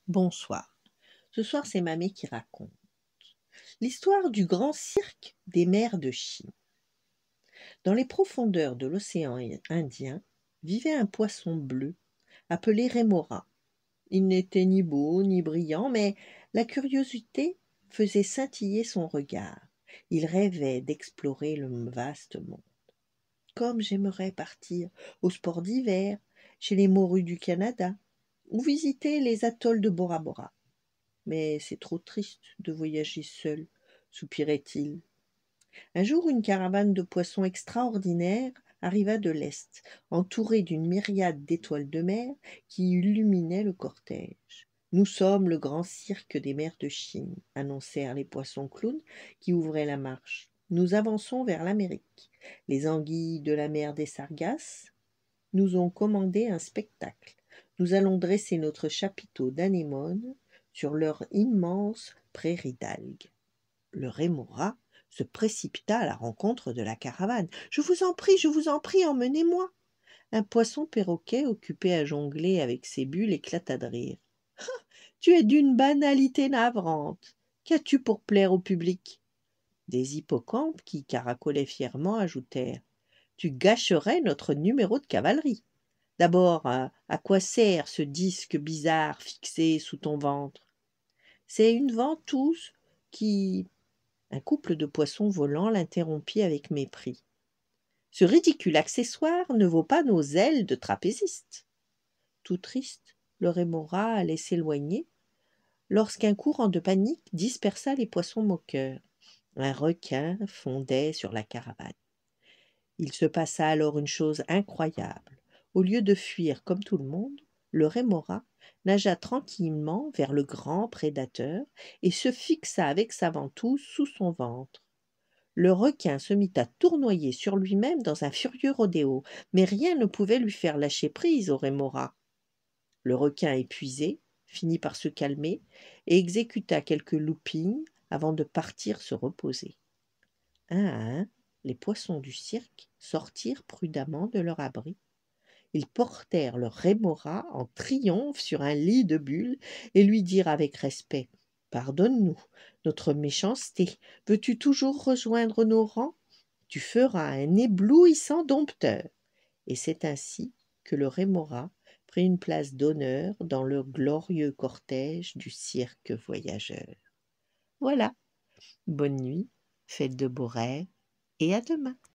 Bonsoir. Ce soir, c'est Mamé qui raconte l'histoire du grand cirque des mers de Chine. Dans les profondeurs de l'océan Indien vivait un poisson bleu appelé Rémora. Il n'était ni beau ni brillant, mais la curiosité faisait scintiller son regard. Il rêvait d'explorer le vaste monde. Comme j'aimerais partir au sport d'hiver, chez les morues du Canada, ou visiter les atolls de Bora Bora. Mais c'est trop triste de voyager seul, soupirait-il. Un jour, une caravane de poissons extraordinaires arriva de l'Est, entourée d'une myriade d'étoiles de mer qui illuminaient le cortège. Nous sommes le grand cirque des mers de Chine, annoncèrent les poissons clowns qui ouvraient la marche. Nous avançons vers l'Amérique. Les anguilles de la mer des Sargasses nous ont commandé un spectacle. Nous allons dresser notre chapiteau d'anémones sur leur immense prairie d'algues. Le rémora se précipita à la rencontre de la caravane. « Je vous en prie, emmenez-moi !» Un poisson perroquet occupé à jongler avec ses bulles éclata de rire. « Tu es d'une banalité navrante. Qu'as-tu pour plaire au public ?» Des hippocampes qui caracolaient fièrement ajoutèrent. « Tu gâcherais notre numéro de cavalerie. D'abord, à quoi sert ce disque bizarre fixé sous ton ventre ? C'est une ventouse qui... » Un couple de poissons volants l'interrompit avec mépris. « Ce ridicule accessoire ne vaut pas nos ailes de trapéziste. » Tout triste, le rémora allait s'éloigner lorsqu'un courant de panique dispersa les poissons moqueurs. Un requin fondait sur la caravane. Il se passa alors une chose incroyable. Au lieu de fuir comme tout le monde, le rémora nagea tranquillement vers le grand prédateur et se fixa avec sa ventouse sous son ventre. Le requin se mit à tournoyer sur lui-même dans un furieux rodéo, mais rien ne pouvait lui faire lâcher prise au rémora. Le requin épuisé finit par se calmer et exécuta quelques loopings avant de partir se reposer. Un à un, les poissons du cirque sortirent prudemment de leur abri. Ils portèrent le rémora en triomphe sur un lit de bulles et lui dirent avec respect : « Pardonne-nous notre méchanceté. Veux-tu toujours rejoindre nos rangs ? Tu feras un éblouissant dompteur. » Et c'est ainsi que le rémora prit une place d'honneur dans le glorieux cortège du cirque voyageur. Voilà, bonne nuit, faites de beaux rêves et à demain.